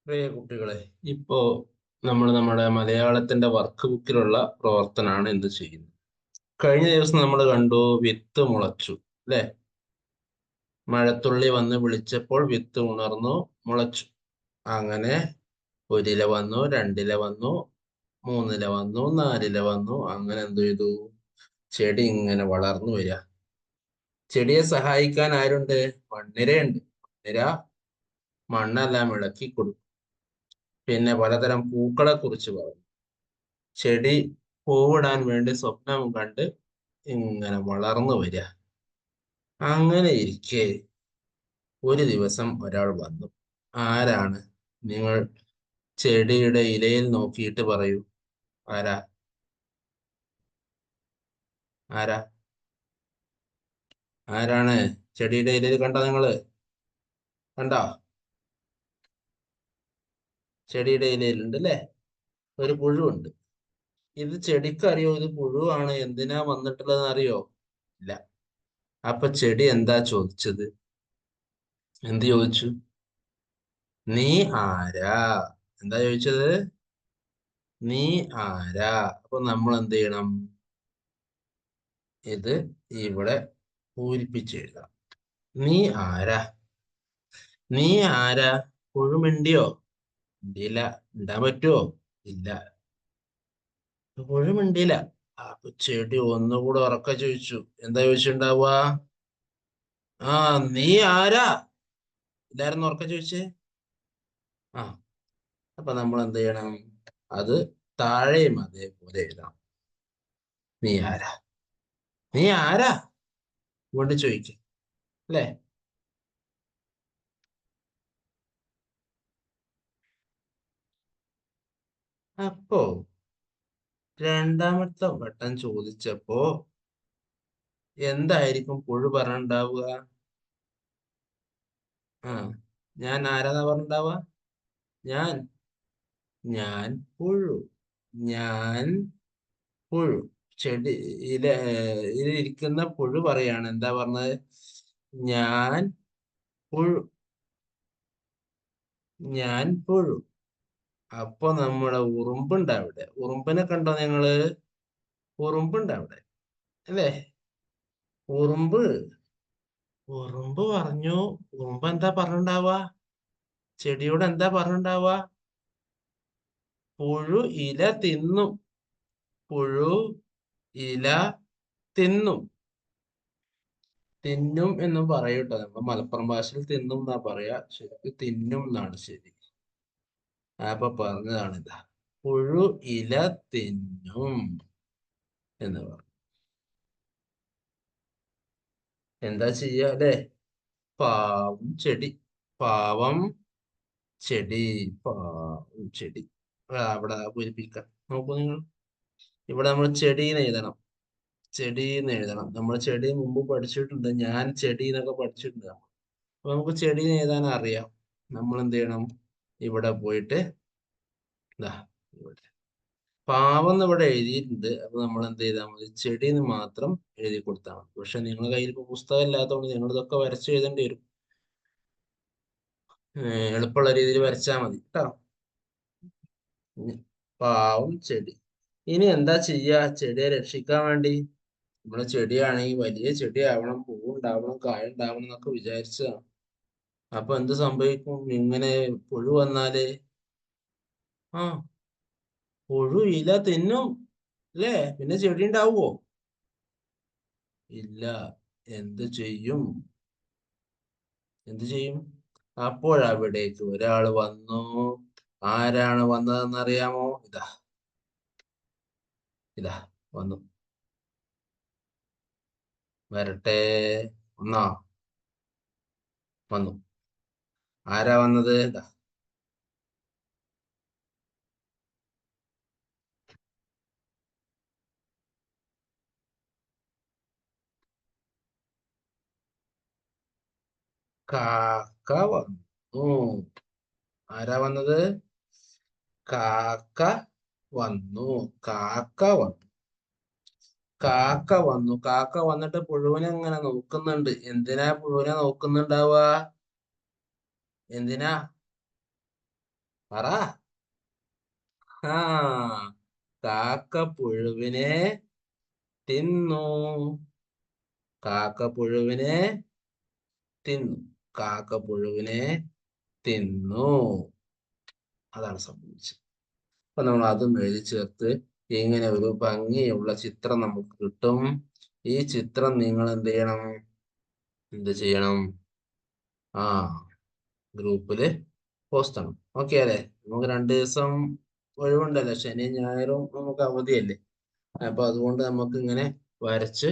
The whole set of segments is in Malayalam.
പ്രിയ കുട്ടികളെ, ഇപ്പോ നമ്മൾ നമ്മുടെ മലയാളത്തിന്റെ വർക്ക് ബുക്കിലുള്ള പ്രവർത്തനമാണ് എന്ത് ചെയ്യുന്നത്. കഴിഞ്ഞ ദിവസം നമ്മൾ കണ്ടു വിത്ത് മുളച്ചു, അല്ലെ? മഴത്തുള്ളി വന്ന് വിളിച്ചപ്പോൾ വിത്ത് ഉണർന്നു, മുളച്ചു. അങ്ങനെ ഒരില വന്നു, രണ്ടില വന്നു, മൂന്നില വന്നു, നാലില വന്നു. അങ്ങനെ എന്ത് ചെയ്തു? ചെടി ഇങ്ങനെ വളർന്നു വരിക. ചെടിയെ സഹായിക്കാൻ ആരുണ്ട്? മണ്ണിരയുണ്ട്. മണ്ണിര മണ്ണെല്ലാം ഇളക്കി കൊടുക്കും. പിന്നെ പലതരം പൂക്കളെ കുറിച്ച് പറഞ്ഞു. ചെടി പൂവിടാൻ വേണ്ടി സ്വപ്നം കണ്ട് ഇങ്ങനെ വളർന്നു വരിക. അങ്ങനെ ഇരിക്കെ ഒരു ദിവസം ഒരാൾ വന്നു. ആരാണ്? നിങ്ങൾ ചെടിയുടെ ഇലയിൽ നോക്കിയിട്ട് പറയൂ. ആരാ? ആരാ? ആരാണ്? ചെടിയുടെ ഇലയിൽ കണ്ടോ? നിങ്ങള് കണ്ടോ? ചെടിയുടെ ഇലയിലുണ്ട് അല്ലേ? ഒരു പുഴുവുണ്ട്. ഇത് ചെടിക്ക് അറിയോ ഇത് പുഴുവാണ്, എന്തിനാ വന്നിട്ടുള്ളതെന്ന് അറിയോ? ഇല്ല. അപ്പൊ ചെടി എന്താ ചോദിച്ചത്? എന്ത് ചോദിച്ചു? നീ ആരാ? എന്താ ചോദിച്ചത്? നീ ആരാ? അപ്പൊ നമ്മൾ എന്ത് ചെയ്യണം? ഇത് ഇവിടെ പൂരിപ്പിച്ചെഴുതാം. നീ ആരാ? നീ ആരാ? പുഴുമിണ്ടിയോ? മിണ്ടിയില്ല. മിണ്ടാൻ പറ്റുമോ? ഇല്ല. പുഴുമിണ്ടിയില്ല. അപ്പൊ ചെടി ഒന്നുകൂടെ ഉറക്കെ ചോദിച്ചു. എന്താ ചോദിച്ചിട്ടുണ്ടാവുക? ആ, നീ ആരാ? ഇല്ലായിരുന്നു ഉറക്കെ ചോദിച്ചേ? ആ, അപ്പൊ നമ്മൾ എന്ത് ചെയ്യണം? അത് താഴെയും അതേപോലെ എഴുതാം. നീ ആരാ? നീ ആരാ? കൊണ്ട് ചോദിക്കും, അല്ലേ? അപ്പോ രണ്ടാമത്തെ വട്ടം ചോദിച്ചപ്പോ എന്തായിരിക്കും പുഴു പറഞ്ഞിണ്ടാവുക? ആ, ഞാൻ ആരാന്നാ പറഞ്ഞിണ്ടാവുക? ഞാൻ ഞാൻ പുഴു. ഞാൻ പുഴു. ചെടി ഇതിലിരിക്കുന്ന പുഴു പറയാണ്. എന്താ പറഞ്ഞത്? ഞാൻ പുഴു. ഞാൻ പുഴു. അപ്പൊ നമ്മുടെ ഉറുമ്പുണ്ട് അവിടെ. ഉറുമ്പിനെ കണ്ടോ നിങ്ങള്? ഉറുമ്പുണ്ട് അവിടെ, അല്ലേ? ഉറുമ്പ് ഉറുമ്പ് പറഞ്ഞു. ഉറുമ്പ് എന്താ പറഞ്ഞിണ്ടാവുക? ചെടിയോട് എന്താ പറഞ്ഞിണ്ടാവുക? പുഴു ഇല തിന്നും. പുഴു ഇല തിന്നും. തിന്നും എന്നും പറയൂട്ടോ. നമ്മൾ മലപ്പുറം ഭാഷയിൽ തിന്നും എന്നാ പറയാ, ശരിക്കും തിന്നും എന്നാണ് ശരി. അപ്പൊ പറഞ്ഞതാണ് ഇതാ, പുഴു ഇല തിന്നും എന്ന് പറഞ്ഞു. എന്താ ചെയ്യാ, അല്ലേ? പാവം ചെടി. പാവം ചെടി. പാവം ചെടി. അവിടെ പൂരിപ്പിക്കാം. നോക്കൂ നിങ്ങൾ. ഇവിടെ നമ്മൾ ചെടീന്ന് എഴുതണം. ചെടീന്ന് എഴുതണം. നമ്മൾ ചെടി മുമ്പ് പഠിച്ചിട്ടുണ്ട്. ഞാൻ ചെടി എന്നൊക്കെ പഠിച്ചിട്ടുണ്ട്. അപ്പൊ നമുക്ക് ചെടീന്ന് എഴുതാൻ അറിയാം. നമ്മൾ എന്ത് ചെയ്യണം? ഇവിടെ പോയിട്ട് ഇതാ ഇവിടെ പാവം എന്ന് ഇവിടെ എഴുതിയിട്ടുണ്ട്. അപ്പൊ നമ്മൾ എന്ത് ചെയ്താൽ മതി? ചെടീന്ന് മാത്രം എഴുതി കൊടുത്താൽ മതി. പക്ഷെ നിങ്ങളുടെ കയ്യിൽ ഇപ്പൊ പുസ്തകം ഇല്ലാത്തതുകൊണ്ട് നിങ്ങൾ ഇതൊക്കെ വരച്ച് എഴുതേണ്ടി വരും. എളുപ്പമുള്ള രീതിയിൽ വരച്ചാൽ മതി കേട്ടോ. ഉം. പാവം ചെടി. ഇനി എന്താ ചെയ്യാ ചെടിയെ രക്ഷിക്കാൻ വേണ്ടി? നമ്മുടെ ചെടിയാണെങ്കിൽ വലിയ ചെടിയാവണം, പൂവുണ്ടാവണം, കായ ഉണ്ടാവണം എന്നൊക്കെ വിചാരിച്ചതാണ്. അപ്പൊ എന്ത് സംഭവിക്കും? ഇങ്ങനെ പുഴു വന്നാല് ആ, പുഴു ഇല തിന്നും, അല്ലേ? പിന്നെ ചെടി ഉണ്ടാവുമോ? ഇല്ല. എന്ത് ചെയ്യും? എന്ത് ചെയ്യും? അപ്പോഴവിടേക്ക് ഒരാൾ വന്നു. ആരാണ് വന്നതെന്ന് അറിയാമോ? ഇതാ ഇതാ വന്നു. വരട്ടെ. ഒന്നോ വന്നു. ആരാ വന്നത്? ഇതാ കാക്ക വന്നു. ആരാ വന്നത്? കാക്ക വന്നു. കാക്ക വന്നു. കാക്ക വന്നു. കാക്ക വന്നിട്ട് പുഴുവിനെ ഇങ്ങനെ നോക്കുന്നുണ്ട്. എന്തിനാ പുഴുവിനെ നോക്കുന്നുണ്ടാവുക? എന്തിനാ? പറ. ആ കാക്ക പുഴുവിനെ തിന്നു. കാക്ക പുഴുവിനെ തിന്നു. കാക്ക പുഴുവിനെ തിന്നു. അതാണ് സംഭവിച്ചത്. അപ്പൊ നമ്മൾ അതും എഴുതി ചേർത്ത് ഇങ്ങനെ ഒരു ഭംഗിയുള്ള ചിത്രം നമുക്ക് കിട്ടും. ഈ ചിത്രം നിങ്ങൾ എന്ത് ചെയ്യണം? എന്ത് ചെയ്യണം? ആ ഗ്രൂപ്പില് പോസ്റ്റ് ചെയ്യണം. ഓക്കെ അല്ലേ? നമുക്ക് 2 ദിവസം ഒഴിവുണ്ടല്ലോ, ശനിയും ഞായറും നമുക്ക് അവധിയല്ലേ. അപ്പൊ അതുകൊണ്ട് നമുക്ക് ഇങ്ങനെ വരച്ച്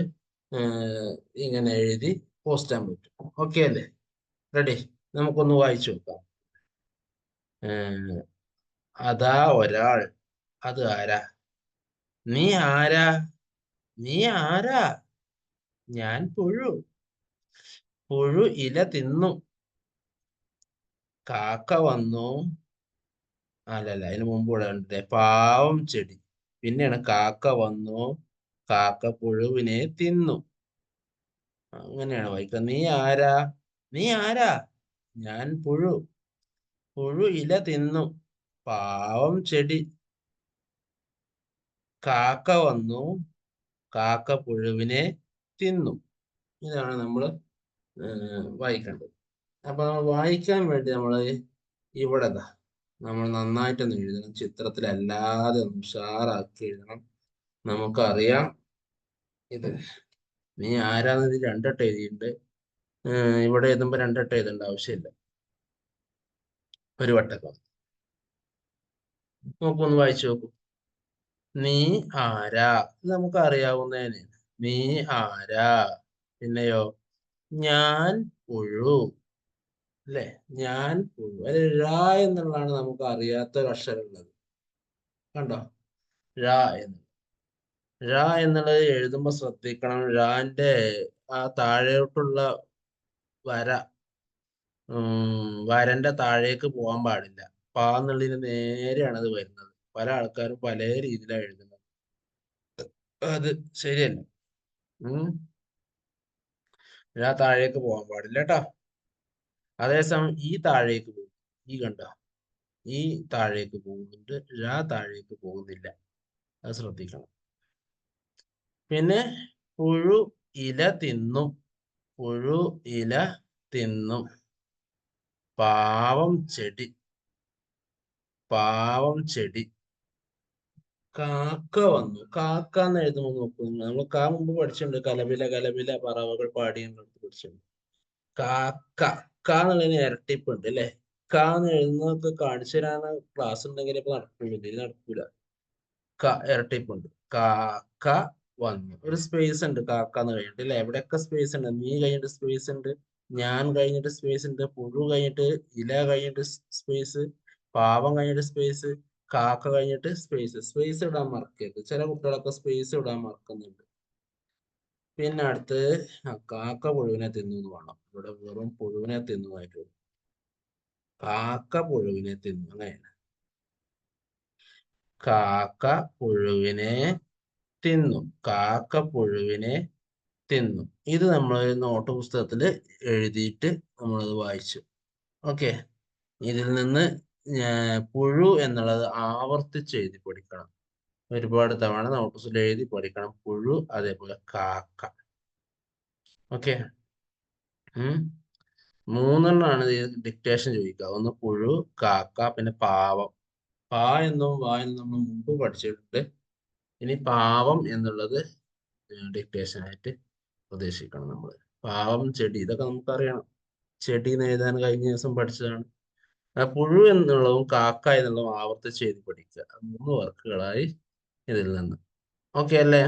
ഇങ്ങനെ എഴുതി പോസ്റ്റ് ചെയ്യാൻ പറ്റും. ഓക്കെ അല്ലേ? റെഡി? നമുക്കൊന്ന് വായിച്ചു നോക്കാം. ഏർ, അതാ ഒരാൾ. അത് ആരാ? നീ ആരാ? നീ ആരാ? ഞാൻ പുഴു. പുഴു ഇല തിന്നു. കാക്ക വന്നു. അല്ലല്ല, അതിന് മുമ്പ് ഇവിടെ ഉണ്ട് പാവം ചെടി. പിന്നെയാണ് കാക്ക വന്നു. കാക്ക പുഴുവിനെ തിന്നു. അങ്ങനെയാണ് വായിക്കുക. നീ ആരാ? നീ ആരാ? ഞാൻ പുഴു. പുഴു ഇല തിന്നു. പാവം ചെടി. കാക്ക വന്നു. കാക്ക പുഴുവിനെ തിന്നു. ഇതാണ് നമ്മൾ വായിക്കേണ്ടത്. അപ്പൊ നമ്മൾ വായിക്കാൻ വേണ്ടി നമ്മൾ ഇവിടെ നമ്മൾ നന്നായിട്ടൊന്ന് എഴുതണം. ചിത്രത്തിലല്ലാതെ ഒന്ന് ഉഷാറാക്കി എഴുതണം. നമുക്കറിയാം ഇത്. നീ ആരാന്നത് 2 വട്ടം എഴുതിയിട്ടുണ്ട്. ഇവിടെ എഴുതുമ്പോ 2 വട്ടം എഴുതേണ്ട ആവശ്യമില്ല. ഒരു വട്ടം നോക്കൊന്ന് വായിച്ചു നോക്കൂ. നീ ആരാ? ഇത് നമുക്ക് അറിയാവുന്നതന്നെ. നീ ആരാ? പിന്നെയോ, ഞാൻ പുഴു. അല്ലെ? ഞാൻ പുഴു. അതിൽ ഴ എന്നുള്ളതാണ് നമുക്ക് അറിയാത്ത ഒരു അക്ഷരം ഉള്ളത്. കണ്ടോ? ഴ എന്ന്. ഴ എന്നുള്ളത് എഴുതുമ്പോ ശ്രദ്ധിക്കണം. ഴാന്റെ ആ താഴോട്ടുള്ള വര വരന്റെ താഴേക്ക് പോകാൻ പാടില്ല. പ എന്നുള്ളതിന് നേരെയാണ് അത് വരുന്നത്. പല ആൾക്കാരും പല രീതിയിലാണ് എഴുതുന്നത്. അത് ശരിയല്ല. ഉം ഴ താഴേക്ക് പോകാൻ പാടില്ല കേട്ടോ. അതേസമയം ഈ താഴേക്ക് പോകും. ഈ കണ്ട, ഈ താഴേക്ക് പോകുന്നുണ്ട്. ഴ താഴേക്ക് പോകുന്നില്ല. അത് ശ്രദ്ധിക്കണം. പിന്നെ പുഴു ഇല തിന്നും. പുഴു ഇല തിന്നും. പാവം ചെടി. പാവം ചെടി. കാക്ക വന്നു. കാക്ക എന്ന് എഴുതുമ്പോൾ നോക്കും, നമ്മൾ മുമ്പ് പഠിച്ചിട്ടുണ്ട്. കലപില കലപില പറവകൾ പാടി പഠിച്ചിട്ടുണ്ട്. കാക്ക. ക എന്നുള്ളതിന് ഇരട്ടിപ്പുണ്ട് അല്ലെ? ക എന്ന് എഴുതുന്നതൊക്കെ കാണിച്ചു തരാന് ക്ലാസ് ഉണ്ടെങ്കിൽ ഇപ്പൊ നടക്കൂല. ഇതിൽ നടക്കൂല. ക ഇരട്ടിപ്പുണ്ട്. കാക്ക വന്നു. ഒരു സ്പേസ് ഉണ്ട് കാക്ക എന്ന് കഴിഞ്ഞിട്ട് അല്ലെ? എവിടെയൊക്കെ സ്പേസ് ഉണ്ട്. നീ കഴിഞ്ഞിട്ട് സ്പേസ് ഉണ്ട്. ഞാൻ കഴിഞ്ഞിട്ട് സ്പേസ് ഉണ്ട്. പുഴു കഴിഞ്ഞിട്ട്, ഇല കഴിഞ്ഞിട്ട് സ്പേസ്, പാവം കഴിഞ്ഞിട്ട് സ്പേസ്, കാക്ക കഴിഞ്ഞിട്ട് സ്പേസ്. സ്പേസ് ഇടാൻ മറക്കരുത്. ചില കുട്ടികളൊക്കെ സ്പേസ് ഇടാൻ മറക്കുന്നുണ്ട്. പിന്നെ അടുത്ത് കാക്ക പുഴുവിനെ തിന്നു എന്ന് വേണം. ഇവിടെ വെറും പുഴുവിനെ തിന്നതായിട്ട് വരും. കാക്ക പുഴുവിനെ തിന്നു. അങ്ങനെയാണ്. കാക്ക പുഴുവിനെ തിന്നു. കാക്ക പുഴുവിനെ തിന്നു. ഇത് നമ്മൾ നോട്ട് പുസ്തകത്തിൽ എഴുതിയിട്ട് നമ്മളത് വായിച്ചു. ഓക്കെ. ഇതിൽ നിന്ന് പുഴു എന്നുള്ളത് ആവർത്തിച്ച് എഴുതി പഠിക്കണം. ഒരുപാട് തവണ നോട്ട് പുസ്തകത്തിൽ എഴുതി പഠിക്കണം. പുഴു, അതേപോലെ കാക്ക. ഓക്കെ. 3 ഡിക്റ്റേഷൻ ചോദിക്കുക. ഒന്ന് പുഴു, കാക്ക, പിന്നെ പാവം. പാ എന്നും വാ എന്നും നമ്മൾ മുമ്പ് പഠിച്ചിട്ടുണ്ട്. ഇനി പാവം എന്നുള്ളത് ഡിക്റ്റേഷൻ ആയിട്ട് പ്രതീക്ഷിക്കണം നമ്മൾ. പാവം ചെടി, ഇതൊക്കെ നമുക്കറിയണം. ചെടി എന്ന് എഴുതാൻ കഴിഞ്ഞ ദിവസം പഠിച്ചതാണ്. പുഴു എന്നുള്ളതും കാക്ക എന്നുള്ളതും ആവർത്തിച്ച് എഴുതി പഠിക്കുക. 3 വർക്കുകളായി ഇതിൽ നിന്ന്. ഓക്കെ അല്ലേ?